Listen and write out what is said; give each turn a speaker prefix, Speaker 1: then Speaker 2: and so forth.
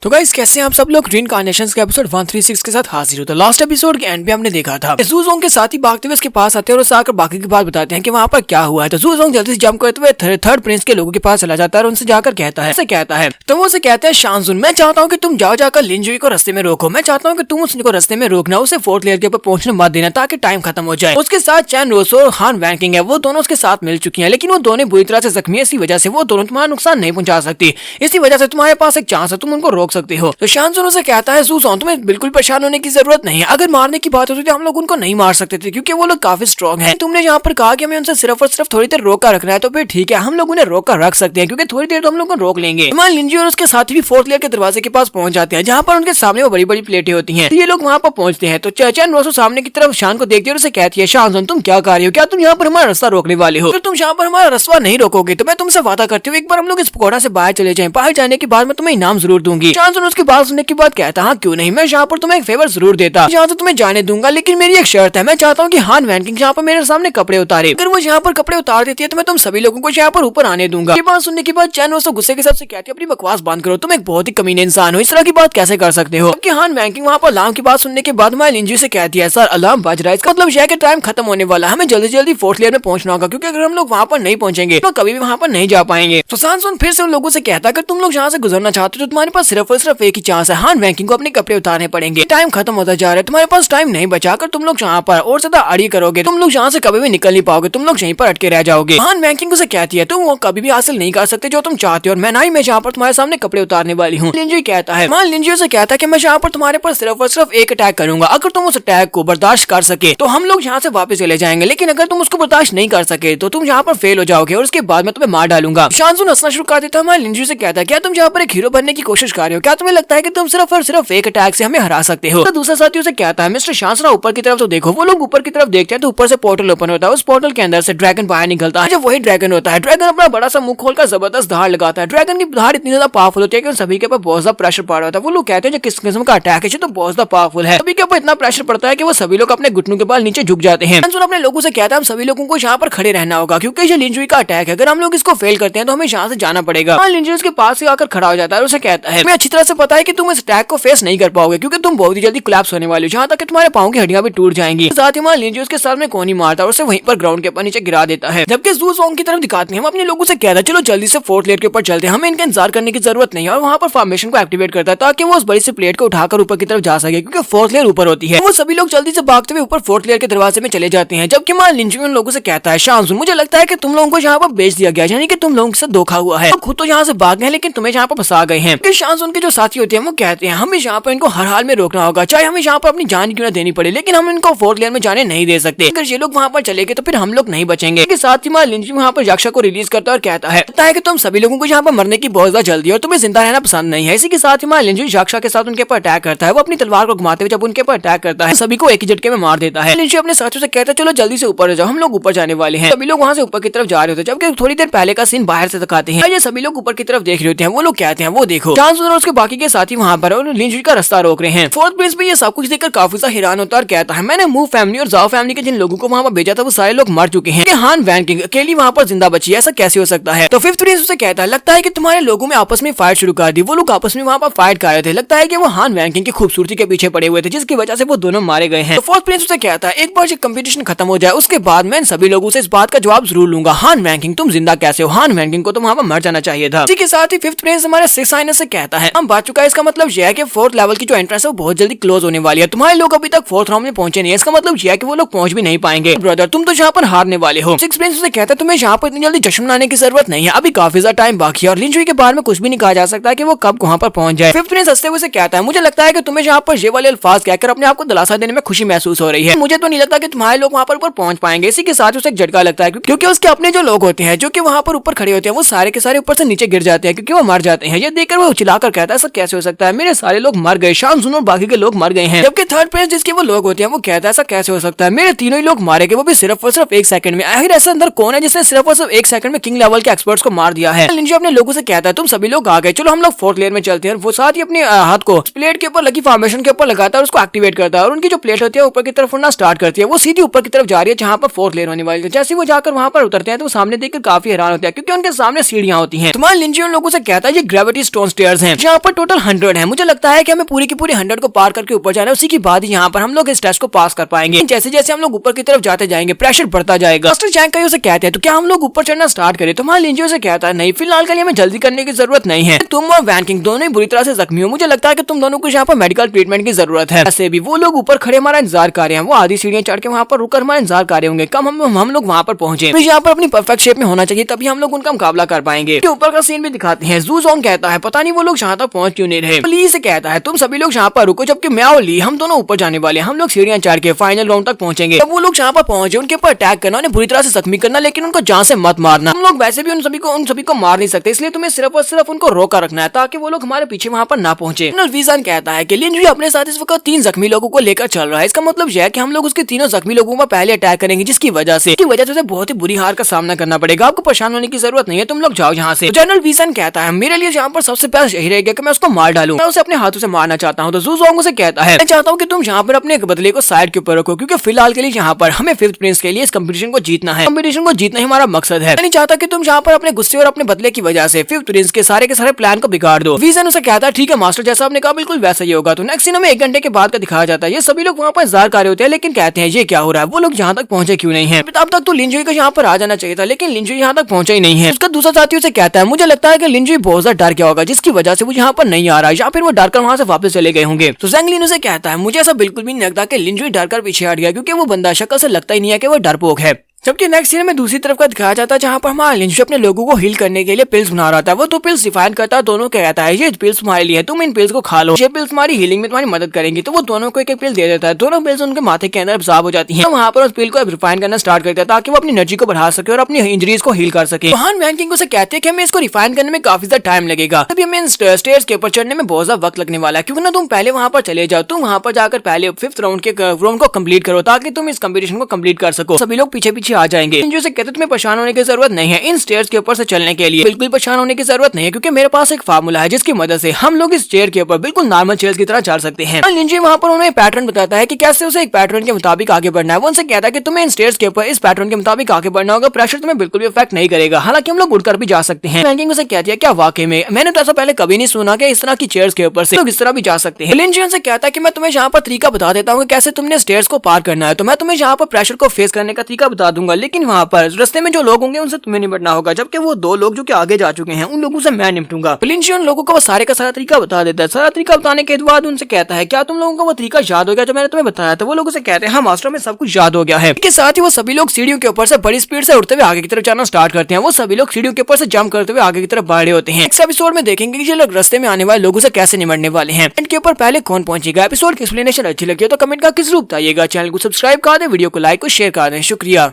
Speaker 1: तो गाइस कैसे हैं आप सब लोग। रीइंकार्नेशंस के एपिसोड 136 के साथ हाजिर हो। तो लास्ट एपिसोड के एंड पे हमने देखा था ज़ूज़ोंग के साथ ही भागते हुए उसके पास आते हैं और उससे आकर बाकी की बात बताते हैं कि वहाँ पर क्या हुआ है। तो ज़ूज़ोंग जल्दी से जंप करते हुए थर्ड प्रिंस के लोगों के पास चला जाता है और उनसे जाकर कहता है तो वो उसे कहता है शानजुन, मैं चाहता हूँ कि तुम जाकर लिनजुई को रास्ते में रोको। मैं चाहता हूँ कि तुम उसको रास्ते में रोकना, उसे फोर्थ लेयर के ऊपर पहुंचने मत देना ताकि टाइम खत्म हो जाए। उसके साथ चैन रोसो और हान वैंकिंग है, वो दोनों उसके साथ मिल चुकी हैं, लेकिन वो दोनों बुरी तरह से जख्मी है। इसी वजह से वो दोनों तुम्हारा नुकसान नहीं पहुंचा सकती। इसी वजह से तुम्हारे पास एक चांस है, तुम उनको रोक सकते हो। तो शानजुन उसे कहता है ज़ूज़ोंग, तुम्हें बिल्कुल परेशान होने की जरूरत नहीं है। अगर मारने की बात होती तो हम लोग उनको नहीं मार सकते थे क्योंकि वो लोग काफी स्ट्रॉन्ग हैं। तुमने यहाँ पर कहा कि हमें उनसे सिर्फ और सिर्फ थोड़ी देर रोका रखना है, तो फिर ठीक है, हम लोग उन्हें रोक कर रख सकते हैं क्योंकि थोड़ी देर तो हम लोग को रोक लेंगे। लिनजुई और उसके साथी भी फोर्थ लेयर के दरवाजे के पास पहुंच जाते हैं जहाँ पर उनके सामने वो बड़ी बड़ी प्लेटें होती हैं। ये लोग वहाँ पर पहुंचते हैं तो चैन रोसो सामने की तरफ शान को देखती है और उसे कहती है शानजुन, तुम क्या कर रही हो? क्या तुम यहाँ पर हमारा रास्ता रोकने वाले हो? अगर तुम यहाँ पर हमारा रास्ता नहीं रोकोगे तो मैं तुमसे वादा करती हूँ एक बार हम लोग इस पकौड़ा से बाहर चले जाएं। बाहर जाने के बाद मैं तुम्हें इनाम जरूर दूंगी। शानजुन उसकी बात सुनने के बाद कहता हाँ क्यों नहीं, मैं यहाँ पर तुम्हें एक फेवर जरूर देता, यहाँ से तुम्हें जाने दूंगा, लेकिन मेरी एक शर्त है। मैं चाहता हूँ कि हान वैंकिंग यहाँ पर मेरे सामने कपड़े उतारे। अगर वो यहाँ पर कपड़े उतार देती है तो मैं तुम सभी लोगों को यहाँ पर ऊपर आने दूंगा। ये बात सुनने के बाद चैन रोसो गुस्से के साथ से कहती है अपनी बकवास बंद करो, तुम एक बहुत ही कमीने इंसान हो, इस तरह की बात कैसे कर सकते हो? जबकि हान वैंकिंग वहाँ पर अलार्म की बात सुनने के बाद मैं लिनजुई से कहती है सर अलार्म बज रहा है, इसका मतलब यह है कि टाइम खत्म होने वाला है, हमें जल्दी जल्दी फोर्थ लेयर में पहुंचना होगा क्योंकि अगर हम लोग वहाँ पर नहीं पहुंचेंगे तो कभी भी वहाँ पर नहीं जा पाएंगे। तो शानजुन फिर से उन लोगों से कहता है अगर तुम लोग यहाँ से गुजरना चाहते हो तो तुम्हारे पास सिर्फ और सिर्फ एक ही चांस है, हान वैंकिंग को अपने कपड़े उतारने पड़ेंगे। टाइम खत्म होता जा रहा है, तुम्हारे पास टाइम नहीं बचा। अगर तुम लोग यहाँ पर और ज्यादा अड़ी करोगे तुम लोग यहाँ से कभी भी निकल नहीं पाओगे, तुम लोग यहीं पर अटके रह जाओगे। हान वैंकिंग उसे कहती है तुम वो कभी भी हासिल नहीं कर सकते जो तुम चाहते हो और मैं यहाँ पर तुम्हारे सामने कपड़े उतारने वाली हूँ। लिनजुई कहता है लिनजुई से कहता है कि मैं यहाँ पर तुम्हारे पर सिर्फ और सिर्फ एक अटैक करूंगा, अगर तुम उस अटैक को बर्दाश्त कर सके तो हम लोग यहाँ से वापस चले जाएंगे, लेकिन अगर तुम उसको बर्दाश्त नहीं कर सके तो तुम यहाँ पर फेल हो जाओगे और उसके बाद मैं तुम्हें मार डालूंगा। शानजुन हंसना शुरू कर देता है। लिनजुई से कहता है क्या तुम यहाँ पर एक हीरो बनने की कोशिश कर रहे हो? क्या तुम्हें लगता है कि तुम सिर्फ और सिर्फ एक अटैक से हमें हरा सकते हो? तो दूसरा साथी उसे कहता है मिस्टर शांसरा ऊपर की तरफ तो देखो। वो लोग ऊपर की तरफ देखते हैं तो ऊपर से पोर्टल ओपन होता है, उस पोर्टल के अंदर से ड्रैगन बाहर निकलता है। जब वही ड्रैगन होता है, ड्रैगन अपना बड़ा सा मुंह खोलकर जबरदस्त धार लगाता है। ड्रैगन की धार इतनी ज्यादा पावरफुल होती है कि सभी के ऊपर बहुत ज्यादा प्रेशर पड़ रहा था। वो लोग कहते हैं किस किस्म का अटैक है तो बहुत ज्यादा पावरफुल है। सभी के ऊपर इतना प्रेशर पड़ता है कि वो सभी लोग अपने घुटनों के बल नीचे झुक जाते हैं। अपने लोगों से कहता है हम सभी लोगों को यहाँ पर खड़े रहना होगा क्योंकि ये लिनजुई का अटैक है, अगर हम लोग इसको फेल करते हैं तो हमें यहाँ से जाना पड़ेगा। लिनजुई उसके पास से आकर खड़ा हो जाता है और उसे कहता है मैं अच्छी तरह से पता है कि तुम इस अटैक को फेस नहीं कर पाओगे क्योंकि तुम बहुत ही जल्दी कोलैप्स होने वाले हो, जहाँ तक कि तुम्हारे पाँव की हड्डियां भी टूट जाएंगी। साथ ही लिनजुई उसके साथ में कोनी मारता है और उसे वहीं पर ग्राउंड के ऊपर नीचे गिरा देता है। जबकि ज़ूज़ोंग की तरफ दिखाते हैं हम अपने लोगों से कहता है चलो जल्दी से फोर्थ लेयर के ऊपर चलते हैं, हमें इनका इंतजार करने की जरूरत नहीं है। और वहाँ पर फॉर्मेशन को एक्टिवेट करता है ताकि वो उस बड़ी सी प्लेट को उठाकर ऊपर की तरफ जा सके क्योंकि फोर्थ लेयर ऊपर होती है। वो सभी लोग जल्दी से भागते हुए ऊपर फोर्थ लेयर के दरवाजे में चले जाते हैं। जबकि लिनजुई उन लोगों से कहता है शानजुन, मुझे लगता है कि तुम लोगों को यहाँ पर बेच दिया गया, यानी कि तुम लोगों के साथ धोखा हुआ है। खुद तो यहाँ से भाग गए लेकिन तुम्हें यहाँ पर फंसा गए हैं। शानजुन के जो साथी होते हैं वो कहते हैं हमें यहाँ पर इनको हर हाल में रोकना होगा, चाहे हमें यहाँ पर अपनी जान क्यों न देनी पड़े, लेकिन हम इनको फोर्थ लेयर में जाने नहीं दे सकते। अगर ये लोग वहाँ पर चले गए तो फिर हम लोग नहीं बचेंगे। इसके साथ ही लिनजुई वहाँ पर यक्षा को रिलीज करता है और कहता है कि तुम सभी लोगों को यहाँ पर मरने की बहुत ज्यादा जल्दी और तुम्हें जिंदा रहना पसंद नहीं है। इसी के साथ ही लिनजुई यक्षा के साथ उनके ऊपर अटैक करता है। वो अपनी तलवार को घुमाते हुए जब उनके ऊपर अटैक करता है सभी को एक ही झटके में मार देता है। लिनजुई अपने साथियों से कहता है चलो जल्दी से ऊपर जाओ, हम लोग ऊपर जाने वाले हैं। सभी लोग वहाँ से ऊपर की तरफ जा रहे होते हैं। जबकि थोड़ी देर पहले का सीन बाहर से दिखाते हैं, ये सभी लोग ऊपर की तरफ देख रहे होते हैं। वो लोग कहते हैं वो देखो शानजुन और उसके बाकी के साथी वहाँ पर और लिनजुई का रास्ता रोक रहे हैं। फोर्थ प्रिंस भी ये सब कुछ देखकर काफी सा हैरान होता है और कहता है मैंने मूव फैमिली और जाओ फैमिली के जिन लोगों को वहाँ पर भेजा था वो सारे लोग मर चुके हैं, हान वैंकिंग अकेली वहाँ पर जिंदा बची है, ऐसा कैसे हो सकता है? तो फिफ्थ प्रिंस उसे कहता है लगता है कि तुम्हारे लोगों में आपस में फाइट शुरू कर दी। वो लोग आपस में वहाँ पर फाइट कर रहे थे, लगता है कि वो हान वैंकिंग की खूबसूरती के पीछे पड़े हुए थे जिसकी वजह से वो दोनों मारे गए हैं। तो फोर्थ प्रिंस उसे कहता है एक बार जब कंपटीशन खत्म हो जाए उसके बाद मैं सभी लोगों से इस बात का जवाब जरूर लूंगा, हान वैंकिंग तुम जिंदा कैसे हो? हान वैंकिंग को तो वहाँ पर मर जाना चाहिए था। इसी के साथ ही फिफ्थ प्रिंस हमारे सिक्स साइन से कहता है हम बात चुका है, इसका मतलब यह है कि फोर्थ लेवल की जो एंट्रेंस है वो बहुत जल्दी क्लोज होने वाली है। तुम्हारे लोग अभी तक फोर्थ राउंड में पहुंचे नहीं है, इसका मतलब यह है कि वो लोग पहुंच भी नहीं पाएंगे। ब्रदर तुम तो यहाँ पर हारने वाले हो। सिक्स प्रिंस से कहता है तुम्हें यहाँ पर इतनी जल्दी जश्न मनाने की जरूरत नहीं है, अभी काफी ज्यादा टाइम बाकी है और लिनजुई के बारे में कुछ भी नहीं कहा जा सकता कि वो कब वहाँ पर पहुंच जाए। फिफ्थ प्रिंस हंसते हुए से कहता है मुझे लगता है कि तुम्हें यहाँ पर ये वाले अल्फाज कहकर अपने आप को दिलासा देने में खुशी महसूस हो रही है। मुझे तो नहीं लगता कि तुम्हारे लोग वहाँ पर ऊपर पहुंच पाएंगे। इसी के साथ उसे एक झटका लगता है क्योंकि उसके अपने जो लोग होते हैं जो कि वहाँ पर ऊपर खड़े होते हैं वो सारे के सारे ऊपर से नीचे गिर जाते हैं क्योंकि वो मर जाते हैं। ये देखकर वो चिल्लाकर कहता है ऐसा कैसे हो सकता है, मेरे सारे लोग मर गए, शानजुन और बाकी के लोग मर गए हैं। जबकि थर्ड प्रिंस जिसके वो लोग होते हैं वो कहता है ऐसा कैसे हो सकता है, मेरे तीनों ही लोग मारे गए, वो भी सिर्फ और सिर्फ एक सेकंड में। आखिर ऐसा अंदर कौन है जिसने सिर्फ और सिर्फ एक सेकंड में किंग लेवल के एक्सपर्ट्स को मार दिया है? लिनजुई अपने लोगों से कहता है तुम सभी लोग आ गए, चलो हम लोग फोर्थ लेयर में चलते हैं। वो साथ ही अपने हाथ को प्लेट के ऊपर लगी फॉर्मेशन के ऊपर लगाता है और उसको एक्टिवेट करता है और उनकी जो प्लेट होती है ऊपर की तरफ उड़ना स्टार्ट करती है। वो सीधी ऊपर की तरफ जा रही है जहाँ पर फोर्थ लेयर होने वाली है। जैसे वो जाकर वहाँ पर उतरते हैं तो सामने देखकर काफी हैरान होते हैं क्योंकि उनके सामने सीढ़ियां होती हैं। तुम्हारे लिनजुई उन लोगों से कहता है ये ग्रेविटी स्टोन स्टेयर्स हैं, यहाँ पर टोटल 100 है। मुझे लगता है कि हमें पूरी की पूरी 100 को पार करके ऊपर जाना है, उसी के बाद ही यहाँ पर हम लोग इस टेस्ट को पास कर पाएंगे। जैसे जैसे हम लोग ऊपर की तरफ जाते जाएंगे प्रेशर बढ़ता जाएगा। मास्टर चैंग काई उसे कहते हैं तो क्या हम लोग ऊपर चढ़ना स्टार्ट करें, तो वहाँ लिंजी उसे कहता है नहीं, फिलहाल के लिए हमें जल्दी करने की जरूरत नहीं है। तुम और वैन किंग दोनों ही बुरी तरह से जख्मी हो, मुझे लगता है कि तुम दोनों को यहाँ पर मेडिकल ट्रीटमेंट की जरूरत है। ऐसे भी वो लोग ऊपर खड़े हमारा इंतजार कर रहे हैं, वो आधी सीढ़ियां चढ़ के वहाँ पर रुकर हमारा इंतजार कर रहे होंगे। कम हम लोग वहाँ पर पहुंचे, तो यहाँ पर अपनी परफेक्ट शेप में होना चाहिए, तभी हम लोग उनका मुकाबला कर पाएंगे। ऊपर का सीन भी दिखाते हैं। जू जोंग कहता है पता नहीं वो लोग यहाँ तक पहुंच क्यों नहीं रहे। ली से कहता है तुम सभी लोग यहाँ पर रुको, जबकि मैं और ली हम दोनों ऊपर जाने वाले हैं। हम लोग सीढ़ियां चढ़ के फाइनल राउंड तक पहुंचेंगे। जब वो लोग यहाँ पर पहुंचे उनके ऊपर अटैक करना, उन्हें बुरी तरह से जख्मी करना, लेकिन उनको जान से मत मारना। हम लोग वैसे भी उन सभी को मार नहीं सकते, इसलिए तुम्हें सिर्फ और सिर्फ उनको रोका रखना है ताकि वो लोग हमारे पीछे वहाँ पर ना पहुंचे। वीज़न कहता है कि लिंजी अपने साथ इस वक्त 3 जख्मी लोगों को लेकर चल रहा है। इसका मतलब यह है कि हम लोग उसके तीनों जख्मी लोगों पर पहले अटैक करेंगे, जिसकी वजह से उसे बहुत ही बुरी हार का सामना करना पड़ेगा। आपको परेशान होने की जरूरत नहीं है, तुम लोग जाओ यहाँ से। जनरल वीज़न कहता है मेरे लिए यहाँ पर सबसे पहले यही रहेगा कि मैं उसको मार डालूं, मैं उसे अपने हाथों से मारना चाहता हूँ। तो जू जोंग उसे कहता है मैं चाहता हूँ कि तुम यहाँ पर अपने बदले को साइड के ऊपर रखो, क्योंकि फिलहाल के लिए यहाँ पर हमें 5th प्रिंस के लिए इस कंपटीशन को जीतना है। कंपटीशन को जीतना ही हमारा मकसद है। मैं नहीं चाहता कि तुम यहाँ पर अपने गुस्से और अपने बदले की वजह से 5th प्रिंस के सारे प्लान को बिगाड़ दो। वीज़न उसे कहता है ठीक है मास्टर, जैसा आपने कहा बिल्कुल वैसा ही होगा। तो नेक्स्ट सीन में 1 घंटे के बाद का दिखाया जाता है। ये सभी लोग वहाँ पर इंतजार कर रहे होते हैं, लेकिन कहते हैं ये क्या हो रहा है, वो लोग यहाँ तक पहुंचे क्यों नहीं है। अब तक तो लिंजी को यहाँ पर आ जाना चाहिए था, लेकिन लिंजी यहाँ तक पहुंचा ही नहीं है। उसका दूसरा साथी उसे कहता है मुझे लगता है कि लिंजी बहुत ज्यादा डर गया होगा, जिसकी वजह से वो यहाँ पर नहीं आ रहा है, या फिर वो डर कर वहाँ से वापस चले गए होंगे। तो ज़ैंग लिन उसे कहता है मुझे ऐसा बिल्कुल भी नहीं लगता कि लिंजी डर कर पीछे हट गया, क्योंकि वो बंदा शक्ल से लगता ही नहीं है कि वो डरपोक है। जबकि नेक्स्ट सीन में दूसरी तरफ का दिखाया जाता है, जहाँ पर हमारा लिंजी अपने लोगों को हील करने के लिए पिल्स बना रहा था। वो तो पिल्स डिफाइन करता है, दोनों कहता है ये पिल्स तुम्हारे लिए है, तुम इन पिल्स को खा लो, ये पिल्स तुम्हारी हीलिंग में तुम्हारी मदद करेंगी। तो वो दोनों को एक पिल दे देता है। दोनों पिल्स उनके माथे के अंदर अब्सॉर्ब हो जाती हैं। वहाँ पर उस पिल को रिफाइन करना स्टार्ट करता है ताकि वो अपनी एनर्जी को बढ़ा सके और अपनी इंजरीज को हील कर सके। वहां वैन किंग उसे कहते हैं कि हमें इसको रिफाइन करने में काफी ज्यादा टाइम लगेगा, तभी हमें स्टेयर्स के ऊपर चढ़ने में बहुत ज्यादा वक्त लगने वाला है। क्योंकि ना तुम पहले वहाँ पर चले जाओ, तुम वहाँ पर जाकर पहले 5th राउंड को कंप्लीट करो ताकि तुम इस कंपटीशन को कंप्लीट कर सको। सभी लोग पीछे पीछे आ जाएंगे। कहते तुम्हें परेशान होने की जरूरत नहीं है, इन स्टेयर्स के ऊपर से चलने के लिए बिल्कुल परेशान होने की जरूरत नहीं है, क्योंकि मेरे पास एक फार्मूला है जिसकी मदद से हम लोग इस चेयर के ऊपर बिल्कुल नॉर्मल चेयर्स की तरह चल सकते हैं। लिंजी वहाँ पर उन्हें पैटर्न बताता है कि कैसे उसे एक पैटर्न के मुताबिक आगे बढ़ना है। वो उनसे कहता है कि तुम्हें इन स्टेयर्स के ऊपर इस पैटर्न के मुताबिक आगे बढ़ना होगा, प्रेशर तुम्हें बिल्कुल भी इफेक्ट नहीं करेगा, हालांकि हम लोग उड़कर भी जा सकते हैं। रैंकिंग उसे कहती है क्या वाकई में, मैंने तो ऐसा पहले कभी नहीं सुना कि इस तरह की चेयर्स के ऊपर से लोग इस तरह भी जा सकते हैं। लिंजी उनसे कहता है कि मैं तुम्हें यहाँ पर तरीका बता देता हूँ कैसे तुमने स्टेयर्स को पार करना है, तो मैं तुम्हें यहाँ पर प्रेशर को फेस करने का तरीका बता दूंगा, लेकिन वहाँ पर रास्ते में जो लोग होंगे उनसे तुम्हें निपटना होगा, जबकि वो 2 लोग जो कि आगे जा चुके हैं उन लोगों से मैं निपटूंगा। लिंजी उन लोगों को वो सारे का सारा तरीका बता देता है। सारा तरीका बताने के बाद उनसे कहता है क्या तुम लोगों को वो तरीका याद हो गया जो मैंने तुम्हें बताया था। वो लोगों से कहते हैं हाँ मास्टर में सब कुछ याद हो गया है। इसके साथ ही वो सभी लोग सीढ़ियों के ऊपर से बड़ी स्पीड से उड़ते हुए आगे की तरफ जाना स्टार्ट करते हैं। वो सभी लोग सीढ़ियों के ऊपर से जंप करते हुए आगे की तरफ बढ़ रहे होते हैं। नेक्स्ट एपिसोड में देखेंगे कि ये लोग रास्ते में आने वाले लोगों से कैसे निपटने वाले हैं, इनके ऊपर पहले कौन पहुंचेगा। एपिसोड की एक्सप्लेनेशन अच्छी लगी तो कमेंट करके जरूर बताइएगा। चैनल को सब्सक्राइब कर दें, वीडियो को लाइक और शेयर कर दें। शुक्रिया।